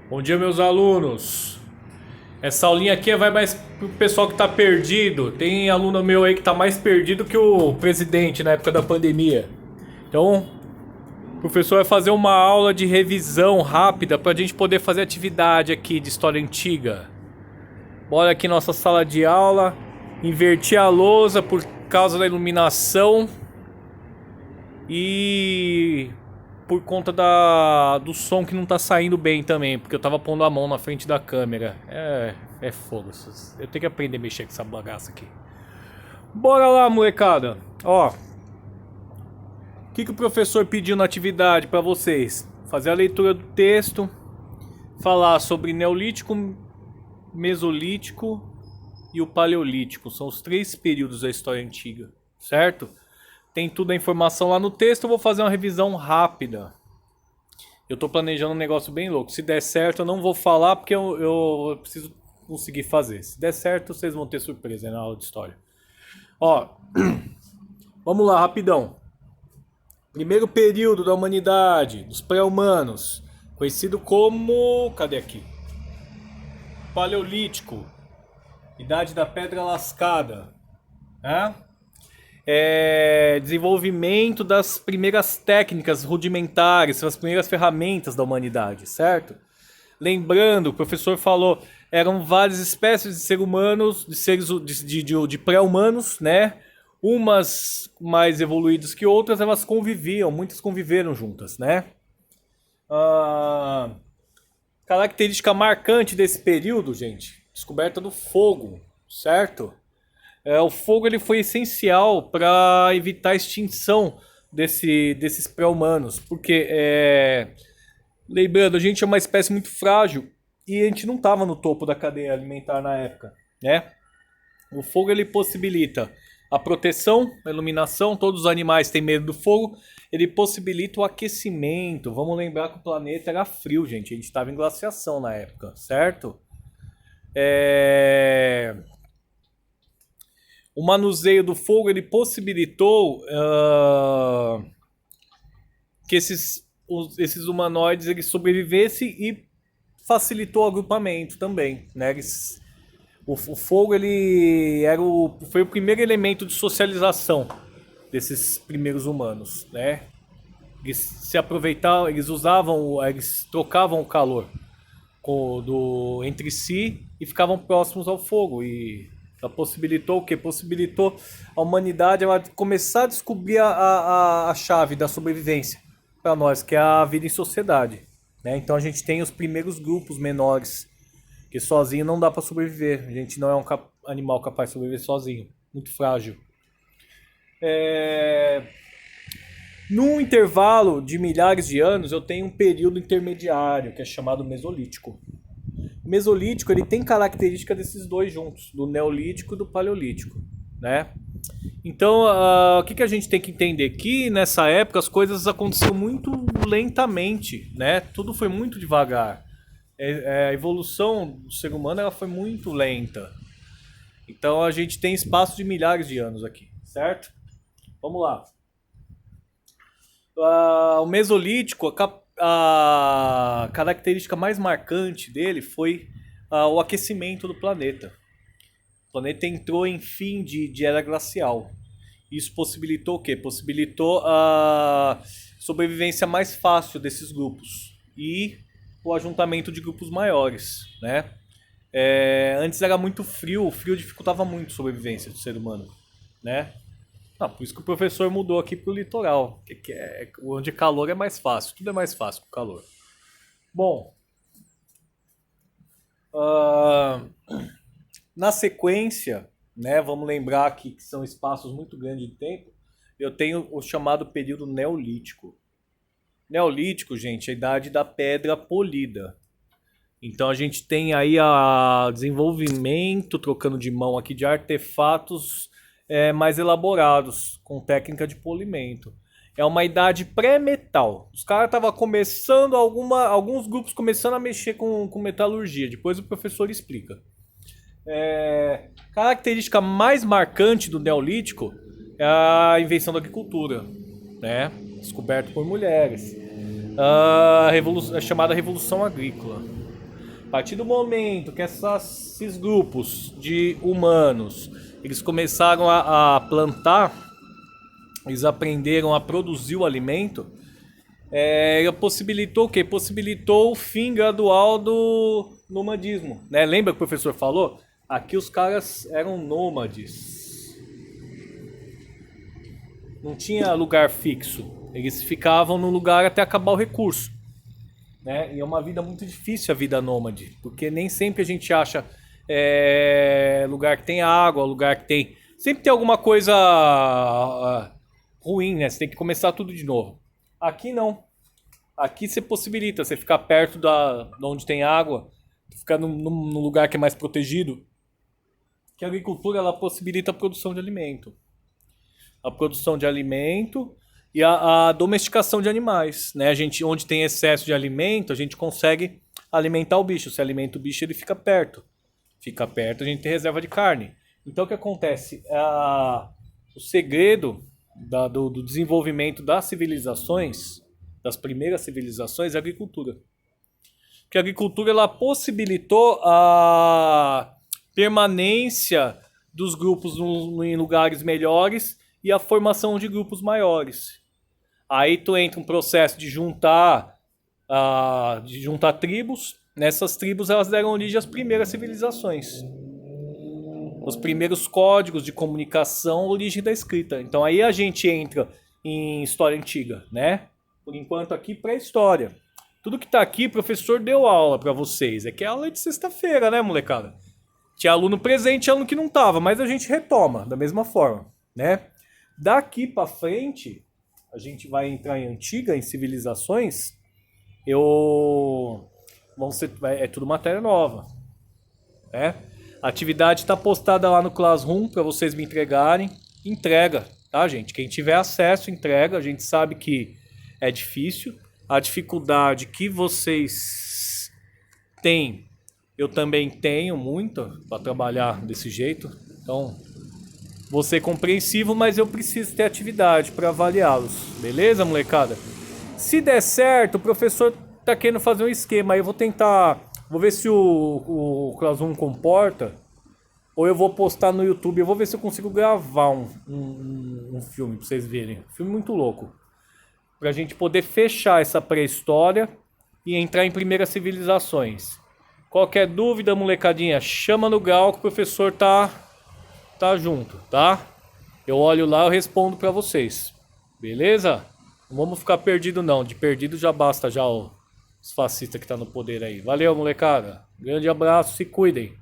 Bom dia, meus alunos. Essa aulinha aqui vai mais pro pessoal que tá perdido. Tem aluno meu aí que tá mais perdido que o presidente na época da pandemia. Então, o professor vai fazer uma aula de revisão rápida pra gente poder fazer atividade aqui de história antiga. Bora aqui nossa sala de aula. Inverti a lousa por causa da iluminação. E por conta do som que não tá saindo bem também, porque eu tava pondo a mão na frente da câmera. É fogo. Eu tenho que aprender a mexer com essa bagaça aqui. Bora lá, molecada. Ó, o que o professor pediu na atividade pra vocês? Fazer a leitura do texto, falar sobre Neolítico, Mesolítico e o Paleolítico. São os 3 períodos da história antiga, certo? Tem toda a informação lá no texto, eu vou fazer uma revisão rápida. Eu tô planejando um negócio bem louco. Se der certo, eu não vou falar porque eu preciso conseguir fazer. Se der certo, vocês vão ter surpresa na aula de história. Ó, vamos lá, rapidão. Primeiro período da humanidade, dos pré-humanos, conhecido como... Cadê aqui? Paleolítico. Idade da Pedra Lascada. Desenvolvimento das primeiras técnicas rudimentares, as primeiras ferramentas da humanidade, certo? Lembrando, o professor falou, eram várias espécies de seres humanos, de seres de pré-humanos, né? Umas mais evoluídas que outras, elas conviviam, muitas conviveram juntas, né? Característica marcante desse período, gente, descoberta do fogo, certo? O fogo ele foi essencial para evitar a extinção desses pré-humanos, porque, lembrando, a gente é uma espécie muito frágil e a gente não estava no topo da cadeia alimentar na época, né? O fogo ele possibilita a proteção, a iluminação, todos os animais têm medo do fogo, ele possibilita o aquecimento. Vamos lembrar que o planeta era frio, gente, a gente estava em glaciação na época, certo? O manuseio do fogo ele possibilitou que esses humanoides eles sobrevivessem e facilitou o agrupamento também, né? O fogo ele foi o primeiro elemento de socialização desses primeiros humanos, né? Eles se aproveitavam, eles trocavam o calor entre si e ficavam próximos ao fogo. E ela possibilitou o quê? Possibilitou a humanidade ela começar a descobrir a chave da sobrevivência para nós, que é a vida em sociedade, né? Então a gente tem os primeiros grupos menores, que sozinho não dá para sobreviver. A gente não é um animal capaz de sobreviver sozinho, muito frágil. Num intervalo de milhares de anos, eu tenho um período intermediário, que é chamado Mesolítico. O Mesolítico ele tem característica desses dois juntos, do Neolítico e do Paleolítico, né? Então, o que a gente tem que entender? Que nessa época as coisas aconteciam muito lentamente, né? Tudo foi muito devagar. A evolução do ser humano ela foi muito lenta. Então a gente tem espaço de milhares de anos aqui, certo? Vamos lá. O Mesolítico, a característica mais marcante dele foi o aquecimento do planeta. O planeta entrou em fim de era glacial. Isso possibilitou o quê? Possibilitou a sobrevivência mais fácil desses grupos e o ajuntamento de grupos maiores, né? Antes era muito frio, o frio dificultava muito a sobrevivência do ser humano, né? Por isso que o professor mudou aqui pro litoral, onde calor é mais fácil, tudo é mais fácil com calor. Bom, na sequência, né, vamos lembrar aqui que são espaços muito grandes de tempo, eu tenho o chamado período Neolítico. Neolítico, gente, é a idade da pedra polida. Então a gente tem aí o desenvolvimento, trocando de mão aqui, de artefatos mais elaborados, com técnica de polimento. É uma idade pré-metal. Os caras estavam começando, alguns grupos começando a mexer com metalurgia. Depois o professor explica. Característica mais marcante do Neolítico é a invenção da agricultura, né? Descoberto por mulheres. É chamada Revolução Agrícola. partir do momento que esses grupos de humanos, eles começaram a plantar, eles aprenderam a produzir o alimento, possibilitou o quê? Possibilitou o fim gradual do nomadismo, né? Lembra que o professor falou? Aqui os caras eram nômades. Não tinha lugar fixo. Eles ficavam no lugar até acabar o recurso, né? E é uma vida muito difícil a vida nômade, porque nem sempre a gente acha lugar que tem água, lugar que tem... Sempre tem alguma coisa ruim, né? Você tem que começar tudo de novo. Aqui não. Aqui você possibilita você ficar perto de onde tem água, ficar num lugar que é mais protegido. Que a agricultura ela possibilita a produção de alimento. A produção de alimento e a domesticação de animais, né? Onde tem excesso de alimento, a gente consegue alimentar o bicho. Se alimenta o bicho, ele fica perto. Fica perto, a gente tem reserva de carne. Então o que acontece? O segredo do desenvolvimento das civilizações, das primeiras civilizações, é a agricultura. Porque a agricultura ela possibilitou a permanência dos grupos em lugares melhores e a formação de grupos maiores. Aí tu entra um processo de juntar tribos. Nessas tribos elas deram origem às primeiras civilizações. Os primeiros códigos de comunicação, origem da escrita. Então aí a gente entra em história antiga, né? Por enquanto aqui pré-história. Tudo que tá aqui, o professor deu aula pra vocês. É que é aula de sexta-feira, né, molecada? Tinha aluno presente e aluno que não tava, mas a gente retoma da mesma forma, né? Daqui pra frente, a gente vai entrar em civilizações. É tudo matéria nova, né? A atividade está postada lá no Classroom para vocês me entregarem. Entrega, tá, gente? Quem tiver acesso, entrega. A gente sabe que é difícil. A dificuldade que vocês têm, eu também tenho muita para trabalhar desse jeito. Então, vou ser compreensivo, mas eu preciso ter atividade para avaliá-los. Beleza, molecada? Se der certo, o professor tá querendo fazer um esquema. Aí eu vou tentar... Vou ver se o Classroom comporta. Ou eu vou postar no YouTube. Eu vou ver se eu consigo gravar um filme pra vocês verem. Filme muito louco. Pra gente poder fechar essa pré-história e entrar em primeiras civilizações. Qualquer dúvida, molecadinha, chama no Gal que o professor tá junto, tá? Eu olho lá, eu respondo pra vocês. Beleza? Não vamos ficar perdido não. De perdido já basta já os fascistas que tá no poder aí. Valeu, molecada. Grande abraço, se cuidem.